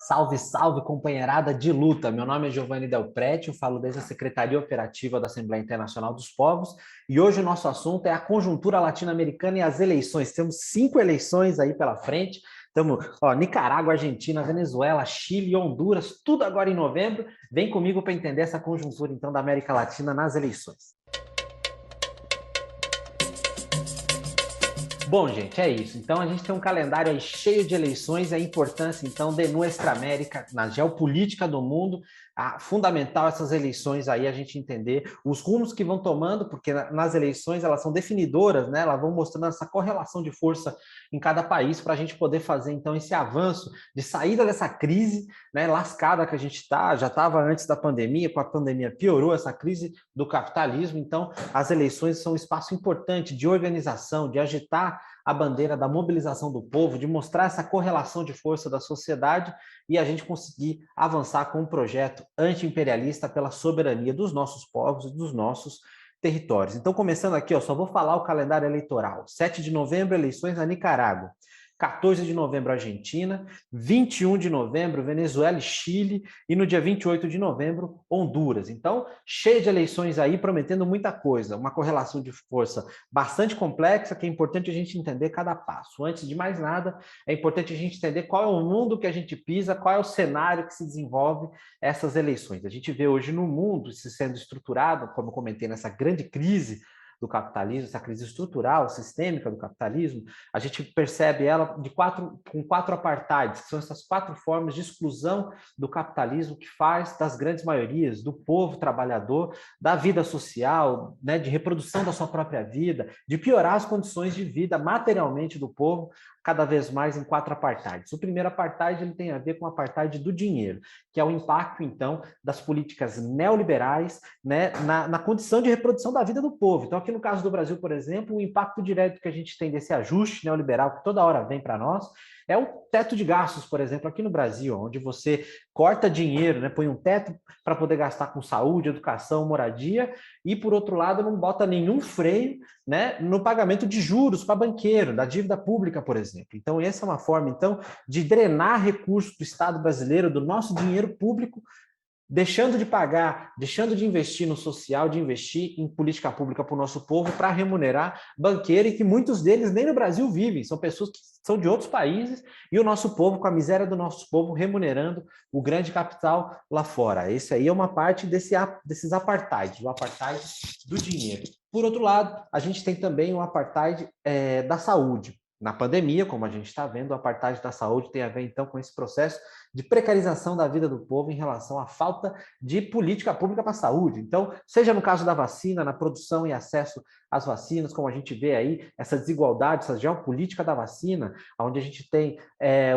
Salve, salve, companheirada de luta. Meu nome é Giovanni Del Prete, eu falo desde a Secretaria Operativa da Assembleia Internacional dos Povos e hoje o nosso assunto é a conjuntura latino-americana e as eleições. Temos 5 eleições aí pela frente. Estamos, Nicarágua, Argentina, Venezuela, Chile, Honduras, tudo agora em novembro. Vem comigo para entender essa conjuntura, então, da América Latina nas eleições. Bom, gente, é isso. Então, a gente tem um calendário aí cheio de eleições, a importância, então, de Nuestra América, na geopolítica do mundo, fundamental essas eleições aí, a gente entender os rumos que vão tomando, porque nas eleições elas são definidoras, né? Elas vão mostrando essa correlação de força em cada país para a gente poder fazer, então, esse avanço de saída dessa crise, né, lascada que a gente está, já estava antes da pandemia, com a pandemia piorou essa crise do capitalismo, então, as eleições são um espaço importante de organização, de agitar a bandeira da mobilização do povo, de mostrar essa correlação de força da sociedade e a gente conseguir avançar com um projeto anti-imperialista pela soberania dos nossos povos e dos nossos territórios. Então, começando aqui, só vou falar o calendário eleitoral. 7 de novembro, eleições na Nicarágua. 14 de novembro, Argentina, 21 de novembro, Venezuela e Chile, e no dia 28 de novembro, Honduras. Então, cheio de eleições aí, prometendo muita coisa, uma correlação de força bastante complexa, que é importante a gente entender cada passo. Antes de mais nada, é importante a gente entender qual é o mundo que a gente pisa, qual é o cenário que se desenvolve essas eleições. A gente vê hoje no mundo se sendo estruturado, como eu comentei, nessa grande crise do capitalismo, essa crise estrutural, sistêmica do capitalismo, a gente percebe ela com quatro apartheids, que são essas 4 formas de exclusão do capitalismo que faz das grandes maiorias, do povo trabalhador, da vida social, né, de reprodução da sua própria vida, de piorar as condições de vida materialmente do povo, cada vez mais em 4 apartheids. O primeiro apartheid ele tem a ver com o apartheid do dinheiro, que é o impacto, então, das políticas neoliberais, né, na condição de reprodução da vida do povo. Então, aqui no caso do Brasil, por exemplo, o impacto direto que a gente tem desse ajuste neoliberal que toda hora vem para nós é o teto de gastos, por exemplo, aqui no Brasil, onde você corta dinheiro, né, põe um teto para poder gastar com saúde, educação, moradia, e, por outro lado, não bota nenhum freio, né, no pagamento de juros para banqueiro, da dívida pública, por exemplo. Então, essa é uma forma, então, de drenar recursos do Estado brasileiro, do nosso dinheiro público, deixando de pagar, deixando de investir no social, de investir em política pública para o nosso povo, para remunerar banqueiro, e que muitos deles nem no Brasil vivem, são pessoas que são de outros países, e o nosso povo, com a miséria do nosso povo, remunerando o grande capital lá fora. Esse aí é uma parte desses apartheids, o apartheid do dinheiro. Por outro lado, a gente tem também o apartheid da saúde. Na pandemia, como a gente está vendo, o apartheid da saúde tem a ver, então, com esse processo de precarização da vida do povo em relação à falta de política pública para a saúde. Então, seja no caso da vacina, na produção e acesso às vacinas, como a gente vê aí, essa desigualdade, essa geopolítica da vacina, onde a gente tem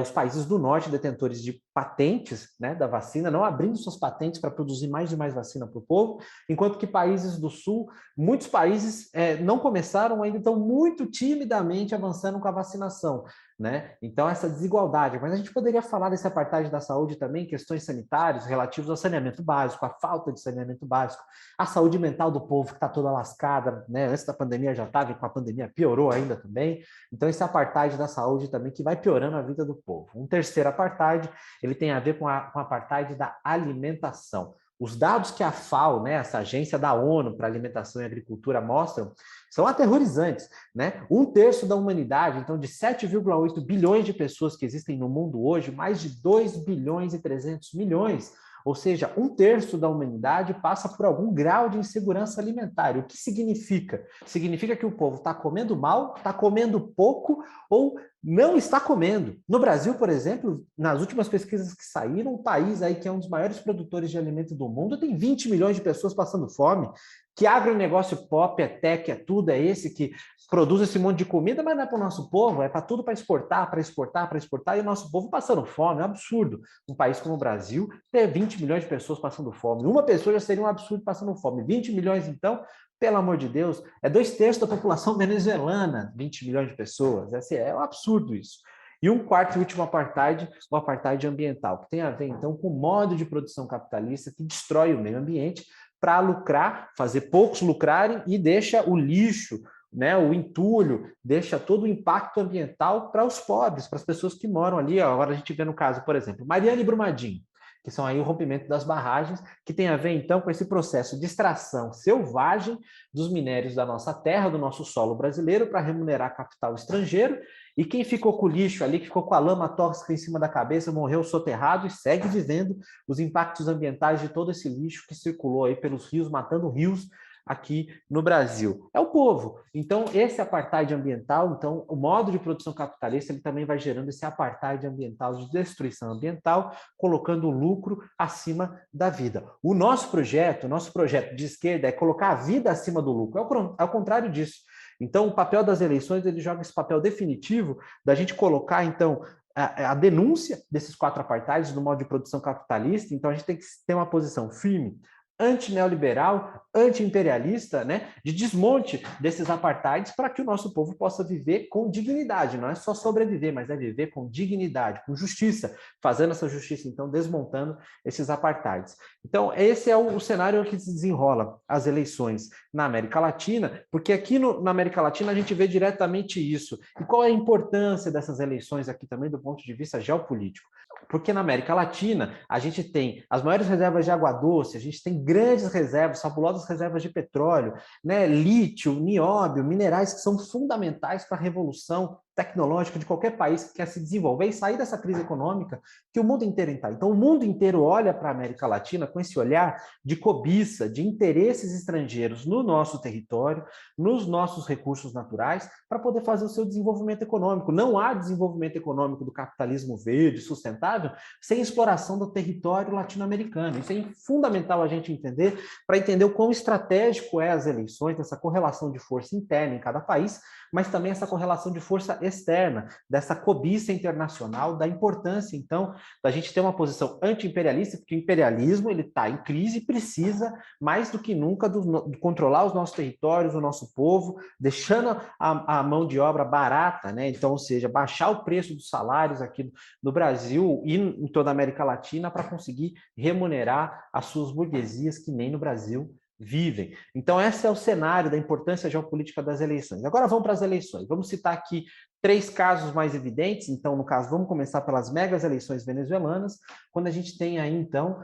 os países do norte detentores de patentes, né, da vacina, não abrindo suas patentes para produzir mais e mais vacina para o povo, enquanto que países do sul, muitos países não começaram ainda, estão muito timidamente avançando com a vacinação, né? Então, essa desigualdade. Mas a gente poderia falar desse apartheid da saúde também, questões sanitárias relativas ao saneamento básico, a falta de saneamento básico, a saúde mental do povo que está toda lascada, né? Antes da pandemia já estava, e com a pandemia piorou ainda também. Então, esse apartheid da saúde também que vai piorando a vida do povo. Um terceiro apartheid, ele tem a ver com o apartheid da alimentação. Os dados que a FAO, né, essa agência da ONU para Alimentação e Agricultura, mostram são aterrorizantes, né? 1/3 da humanidade, então de 7,8 bilhões de pessoas que existem no mundo hoje, mais de 2 bilhões e 300 milhões, ou seja, 1/3 da humanidade passa por algum grau de insegurança alimentar. O que significa? Significa que o povo está comendo mal, está comendo pouco ou não está comendo. No Brasil, por exemplo, nas últimas pesquisas que saíram, o país aí que é um dos maiores produtores de alimento do mundo tem 20 milhões de pessoas passando fome. Que agronegócio pop, é tech, é tudo, é esse que produz esse monte de comida, mas não é para o nosso povo, é para tudo para exportar, para exportar, para exportar, e o nosso povo passando fome, é um absurdo. Um país como o Brasil ter 20 milhões de pessoas passando fome. Uma pessoa já seria um absurdo passando fome. 20 milhões, então, pelo amor de Deus, é 2/3 da população venezuelana, 20 milhões de pessoas. É um absurdo isso. E um quarto e último apartheid, o apartheid ambiental, que tem a ver, então, com o modo de produção capitalista que destrói o meio ambiente para lucrar, fazer poucos lucrarem e deixa o lixo, né, o entulho, deixa todo o impacto ambiental para os pobres, para as pessoas que moram ali. Agora a gente vê no caso, por exemplo, Mariana e Brumadinho, que são aí o rompimento das barragens, que tem a ver, então, com esse processo de extração selvagem dos minérios da nossa terra, do nosso solo brasileiro, para remunerar capital estrangeiro, e quem ficou com o lixo ali, que ficou com a lama tóxica em cima da cabeça, morreu soterrado e segue vivendo os impactos ambientais de todo esse lixo que circulou aí pelos rios, matando rios aqui no Brasil. É o povo. Então, esse apartheid ambiental, então, o modo de produção capitalista, ele também vai gerando esse apartheid ambiental de destruição ambiental, colocando o lucro acima da vida. O nosso projeto de esquerda é colocar a vida acima do lucro. É o contrário disso. Então, o papel das eleições, ele joga esse papel definitivo da gente colocar, então, a denúncia desses 4 apartheids do modo de produção capitalista. Então, a gente tem que ter uma posição firme, anti-neoliberal, anti-imperialista, né, de desmonte desses apartheids para que o nosso povo possa viver com dignidade. Não é só sobreviver, mas é viver com dignidade, com justiça, fazendo essa justiça, então, desmontando esses apartheids. Então, esse é o cenário que se desenrola as eleições na América Latina, porque aqui na América Latina a gente vê diretamente isso. E qual é a importância dessas eleições aqui também do ponto de vista geopolítico? Porque na América Latina a gente tem as maiores reservas de água doce, a gente tem grandes reservas, fabulosas reservas de petróleo, né, lítio, nióbio, minerais que são fundamentais para a revolução tecnológica de qualquer país que quer se desenvolver e sair dessa crise econômica que o mundo inteiro está. Então, o mundo inteiro olha para a América Latina com esse olhar de cobiça, de interesses estrangeiros no nosso território, nos nossos recursos naturais, para poder fazer o seu desenvolvimento econômico. Não há desenvolvimento econômico do capitalismo verde, sustentável, sem exploração do território latino-americano. Isso é fundamental a gente entender, para entender o quão estratégico é as eleições, essa correlação de força interna em cada país, mas também essa correlação de força externa, dessa cobiça internacional, da importância, então, da gente ter uma posição anti-imperialista, porque o imperialismo ele está em crise e precisa, mais do que nunca, de controlar os nossos territórios, o nosso povo, deixando a mão de obra barata, né? Então, ou seja, baixar o preço dos salários aqui no Brasil e em toda a América Latina para conseguir remunerar as suas burguesias que nem no Brasil vivem. Então, esse é o cenário da importância geopolítica das eleições. Agora vamos para as eleições. Vamos citar aqui 3 casos mais evidentes. Então, no caso, vamos começar pelas megas eleições venezuelanas, quando a gente tem aí, então,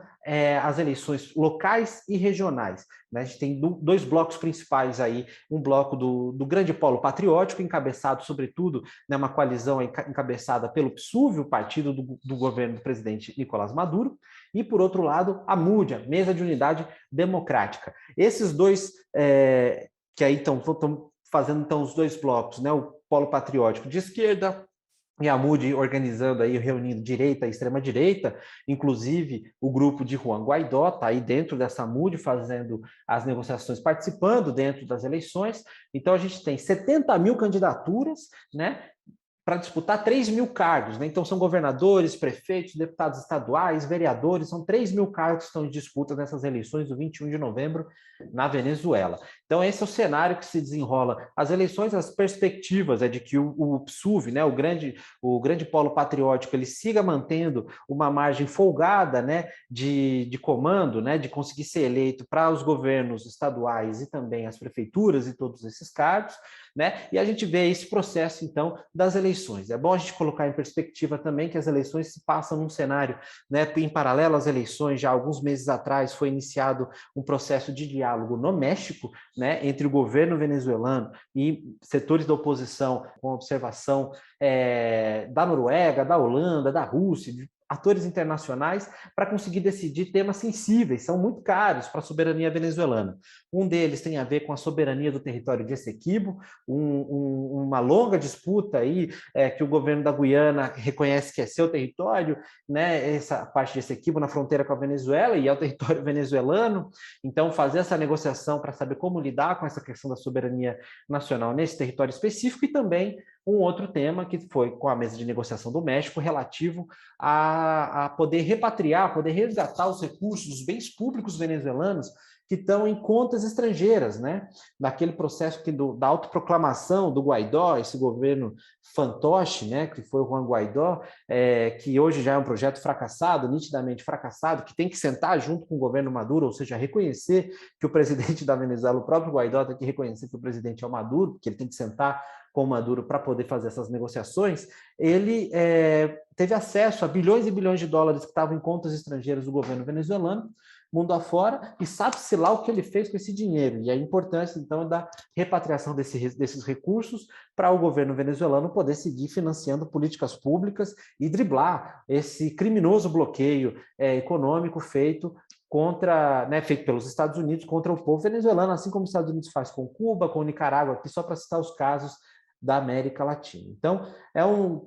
as eleições locais e regionais. Né? A gente tem 2 blocos principais aí, um bloco do grande polo patriótico, encabeçado, sobretudo, né, uma coalizão encabeçada pelo PSUV, o partido do governo do presidente Nicolás Maduro, e, por outro lado, a MUD, a Mesa de Unidade Democrática. Esses 2, que aí estão fazendo então os 2 blocos, né, o polo patriótico de esquerda e a MUD organizando aí, reunindo direita e extrema-direita, inclusive o grupo de Juan Guaidó está aí dentro dessa MUD fazendo as negociações, participando dentro das eleições. Então a gente tem 70 mil candidaturas, né, para disputar 3 mil cargos, né? Então são governadores, prefeitos, deputados estaduais, vereadores, são 3 mil cargos que estão em disputa nessas eleições do 21 de novembro na Venezuela. Então esse é o cenário que se desenrola. As eleições, as perspectivas é de que o PSUV, né, o grande polo patriótico, ele siga mantendo uma margem folgada, né, de comando, né, de conseguir ser eleito para os governos estaduais e também as prefeituras e todos esses cargos, né? E a gente vê esse processo, então, das eleições. É bom a gente colocar em perspectiva também que as eleições se passam num cenário, né, em paralelo às eleições, já alguns meses atrás foi iniciado um processo de diálogo no México, né, entre o governo venezuelano e setores da oposição, com observação da Noruega, da Holanda, da Rússia, de atores internacionais, para conseguir decidir temas sensíveis, são muito caros para a soberania venezuelana. Um deles tem a ver com a soberania do território de Essequibo, uma longa disputa aí, que o governo da Guiana reconhece que é seu território, né, essa parte de Essequibo na fronteira com a Venezuela, e é o território venezuelano. Então, fazer essa negociação para saber como lidar com essa questão da soberania nacional nesse território específico, e também um outro tema que foi com a mesa de negociação do México relativo a poder repatriar, poder resgatar os recursos, os bens públicos venezuelanos que estão em contas estrangeiras, né? Naquele processo da autoproclamação do Guaidó, esse governo fantoche, né? Que foi o Juan Guaidó, que hoje já é um projeto fracassado, nitidamente fracassado, que tem que sentar junto com o governo Maduro, ou seja, reconhecer que o presidente da Venezuela, o próprio Guaidó, tem que reconhecer que o presidente é o Maduro, porque ele tem que sentar com o Maduro para poder fazer essas negociações. Ele teve acesso a bilhões e bilhões de dólares que estavam em contas estrangeiras do governo venezuelano, mundo afora, e sabe-se lá o que ele fez com esse dinheiro, e a importância, então, da repatriação desses recursos para o governo venezuelano poder seguir financiando políticas públicas e driblar esse criminoso bloqueio econômico feito feito pelos Estados Unidos contra o povo venezuelano, assim como os Estados Unidos faz com Cuba, com Nicarágua, aqui só para citar os casos da América Latina. Então,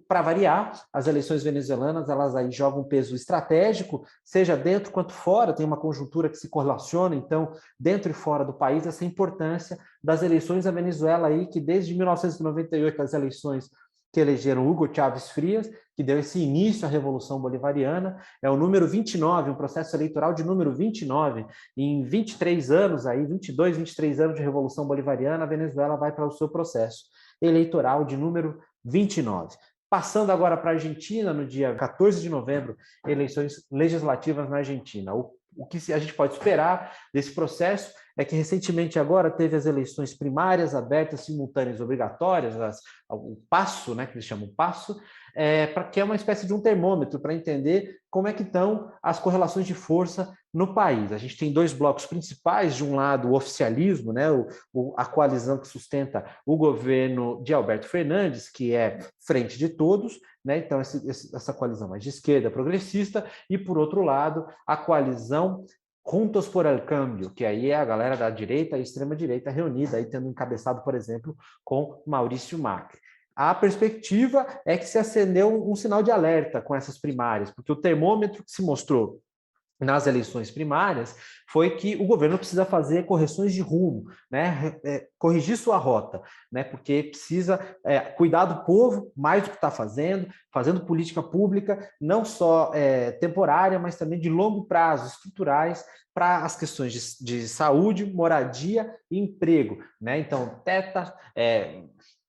para variar, as eleições venezuelanas, elas aí jogam um peso estratégico, seja dentro quanto fora, tem uma conjuntura que se correlaciona, então, dentro e fora do país, essa importância das eleições da Venezuela aí, que desde 1998, as eleições que elegeram Hugo Chávez Frías, que deu esse início à Revolução Bolivariana, é o número 29, um processo eleitoral de número 29, em 23 anos, aí, 22, 23 anos de Revolução Bolivariana, a Venezuela vai para o seu processo eleitoral de número 29. Passando agora para a Argentina, no dia 14 de novembro, eleições legislativas na Argentina. O que a gente pode esperar desse processo é que recentemente agora teve as eleições primárias abertas, simultâneas, obrigatórias, o passo, né, que eles chamam passo, que é uma espécie de um termômetro para entender como é que estão as correlações de força no país. A gente tem dois blocos principais, de um lado o oficialismo, né, a coalizão que sustenta o governo de Alberto Fernandes, que é Frente de Todos, né, então essa coalizão mais de esquerda progressista, e por outro lado a coalizão Juntos por el Cambio, que aí é a galera da direita e extrema-direita reunida, aí tendo encabeçado, por exemplo, com Maurício Macri. A perspectiva é que se acendeu um sinal de alerta com essas primárias, porque o termômetro que se mostrou nas eleições primárias foi que o governo precisa fazer correções de rumo, né? Corrigir sua rota, né? Porque precisa cuidar do povo mais do que está fazendo política pública, não só temporária, mas também de longo prazo, estruturais, para as questões de saúde, moradia e emprego, né? Então,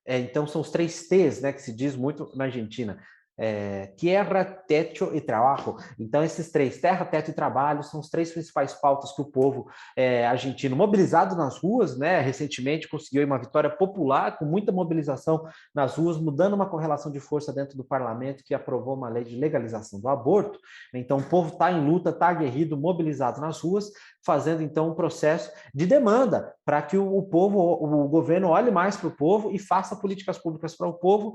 então são os 3 T's, né, que se diz muito na Argentina. Tierra, techo e trabalho. Então, esses 3, terra, teto e trabalho, são os 3 principais pautas que o povo argentino, mobilizado nas ruas, né, recentemente conseguiu uma vitória popular, com muita mobilização nas ruas, mudando uma correlação de força dentro do parlamento, que aprovou uma lei de legalização do aborto. Então, o povo está em luta, está aguerrido, mobilizado nas ruas, fazendo, então, um processo de demanda para que o governo olhe mais para o povo e faça políticas públicas para o povo,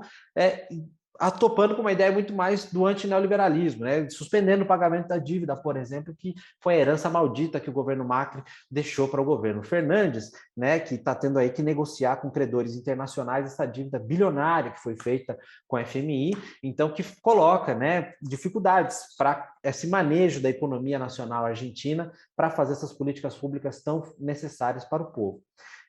topando com uma ideia muito mais do antineoliberalismo, né? Suspendendo o pagamento da dívida, por exemplo, que foi a herança maldita que o governo Macri deixou para o governo Fernandes, né? Que está tendo aí que negociar com credores internacionais essa dívida bilionária que foi feita com a FMI, então que coloca, né, dificuldades para esse manejo da economia nacional argentina para fazer essas políticas públicas tão necessárias para o povo.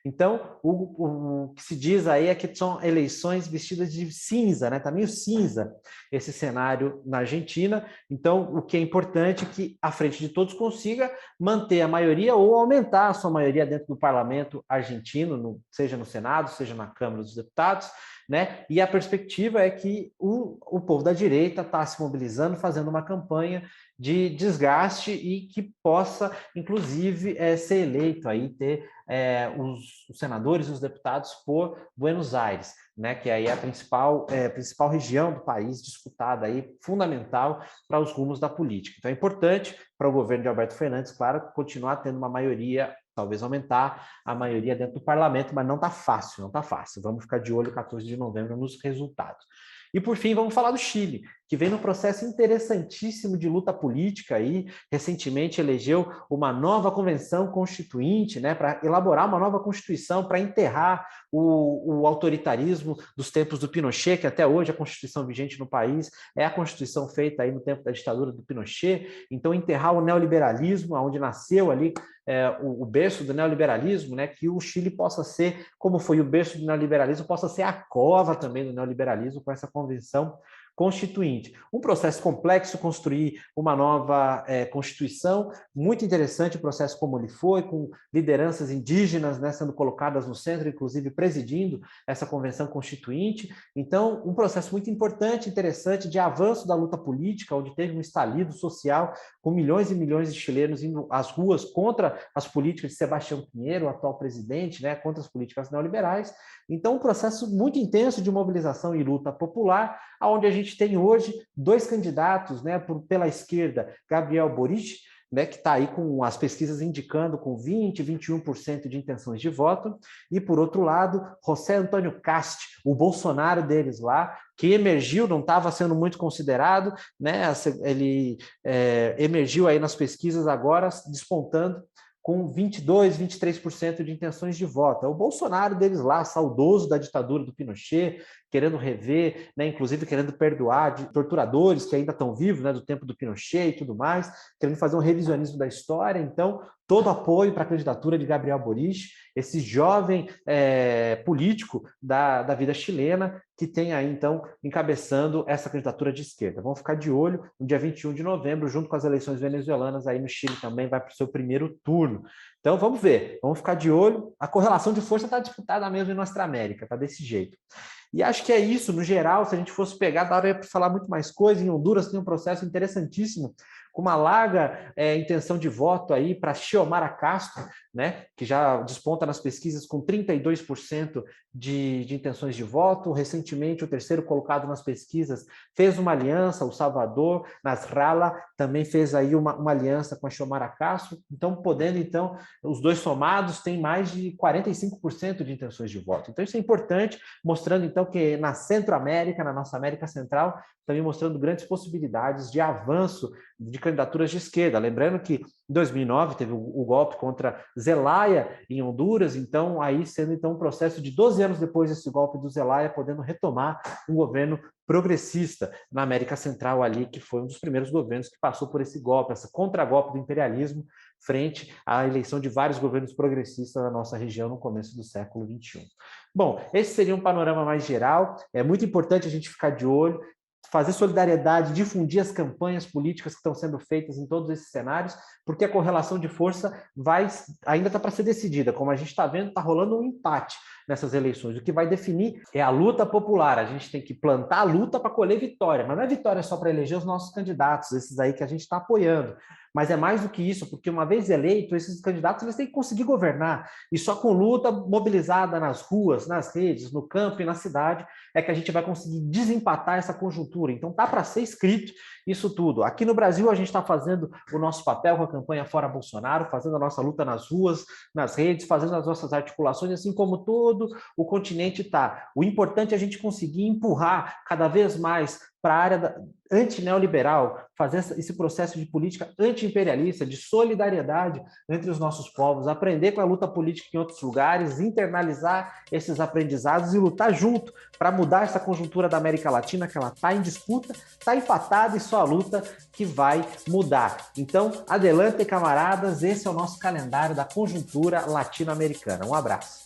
Então, o que se diz aí é que são eleições vestidas de cinza, né? Está meio cinza esse cenário na Argentina. Então, o que é importante é que a Frente de Todos consiga manter a maioria ou aumentar a sua maioria dentro do parlamento argentino, seja no Senado, seja na Câmara dos Deputados, né? E a perspectiva é que o povo da direita está se mobilizando, fazendo uma campanha de desgaste e que possa, inclusive, ser eleito aí, ter os senadores e os deputados por Buenos Aires, né, que aí é a principal região do país disputada aí, fundamental para os rumos da política. Então é importante para o governo de Alberto Fernandes, claro, continuar tendo uma maioria, talvez aumentar a maioria dentro do parlamento, mas não está fácil, não está fácil. Vamos ficar de olho 14 de novembro nos resultados. E, por fim, vamos falar do Chile, que vem num processo interessantíssimo de luta política aí, recentemente elegeu uma nova convenção constituinte, né, para elaborar uma nova constituição, para enterrar o autoritarismo dos tempos do Pinochet, que até hoje a constituição vigente no país é a constituição feita aí no tempo da ditadura do Pinochet. Então, enterrar o neoliberalismo, onde nasceu ali o berço do neoliberalismo, né, que o Chile possa ser, como foi o berço do neoliberalismo, possa ser a cova também do neoliberalismo com essa convenção constituinte. Um processo complexo, construir uma nova Constituição, muito interessante o processo como ele foi, com lideranças indígenas, né, sendo colocadas no centro, inclusive presidindo essa convenção constituinte. Então, um processo muito importante, interessante, de avanço da luta política, onde teve um estalido social com milhões e milhões de chilenos indo às ruas contra as políticas de Sebastião Pinheiro, o atual presidente, né, contra as políticas neoliberais. Então, um processo muito intenso de mobilização e luta popular, onde a gente tem hoje dois candidatos, né, pela esquerda, Gabriel Boric, né, que está aí com as pesquisas indicando com 20%, 21% de intenções de voto, e por outro lado, José Antônio Cast, o Bolsonaro deles lá, que emergiu, não estava sendo muito considerado, né, ele emergiu aí nas pesquisas agora, despontando com 22%, 23% de intenções de voto. É o Bolsonaro deles lá, saudoso da ditadura do Pinochet, querendo rever, né, inclusive querendo perdoar de torturadores que ainda estão vivos, né, do tempo do Pinochet e tudo mais, querendo fazer um revisionismo da história. Então, todo apoio para a candidatura de Gabriel Boric, esse jovem político da vida chilena, que tem aí, então, encabeçando essa candidatura de esquerda. Vamos ficar de olho no dia 21 de novembro, junto com as eleições venezuelanas, aí no Chile também vai para o seu primeiro turno. Então, vamos ver, vamos ficar de olho. A correlação de força está disputada mesmo em Nossa América, está desse jeito. E acho que é isso, no geral, se a gente fosse pegar, daria para falar muito mais coisa. Em Honduras tem um processo interessantíssimo, com uma larga intenção de voto aí para Xiomara Castro, né, que já desponta nas pesquisas com 32% de intenções de voto. Recentemente, o terceiro colocado nas pesquisas fez uma aliança, o Salvador Nasralla também fez aí uma aliança com a Xiomara Castro. Então, podendo, então, os dois somados têm mais de 45% de intenções de voto. Então, isso é importante, mostrando, então, que na Centro-América, na nossa América Central, também mostrando grandes possibilidades de avanço de candidaturas de esquerda. Lembrando que em 2009 teve o golpe contra Zelaya em Honduras, então aí sendo então um processo de 12 anos depois desse golpe do Zelaya, podendo retomar um governo progressista na América Central ali, que foi um dos primeiros governos que passou por esse golpe, esse contragolpe do imperialismo, frente à eleição de vários governos progressistas na nossa região no começo do século XXI. Bom, esse seria um panorama mais geral. É muito importante a gente ficar de olho, fazer solidariedade, difundir as campanhas políticas que estão sendo feitas em todos esses cenários, porque a correlação de força ainda está para ser decidida. Como a gente está vendo, está rolando um empate nessas eleições. O que vai definir é a luta popular. A gente tem que plantar a luta para colher vitória, mas não é vitória só para eleger os nossos candidatos, esses aí que a gente está apoiando. Mas é mais do que isso, porque uma vez eleito, esses candidatos eles têm que conseguir governar. E só com luta mobilizada nas ruas, nas redes, no campo e na cidade é que a gente vai conseguir desempatar essa conjuntura. Então tá para ser escrito isso tudo. Aqui no Brasil a gente está fazendo o nosso papel com a campanha Fora Bolsonaro, fazendo a nossa luta nas ruas, nas redes, fazendo as nossas articulações, assim como todo o continente está. O importante é a gente conseguir empurrar cada vez mais para a área anti-neoliberal, fazer esse processo de política anti-imperialista, de solidariedade entre os nossos povos, aprender com a luta política em outros lugares, internalizar esses aprendizados e lutar junto para mudar essa conjuntura da América Latina, que ela está em disputa, está empatada e só a luta que vai mudar. Então, adelante, camaradas, esse é o nosso calendário da conjuntura latino-americana. Um abraço.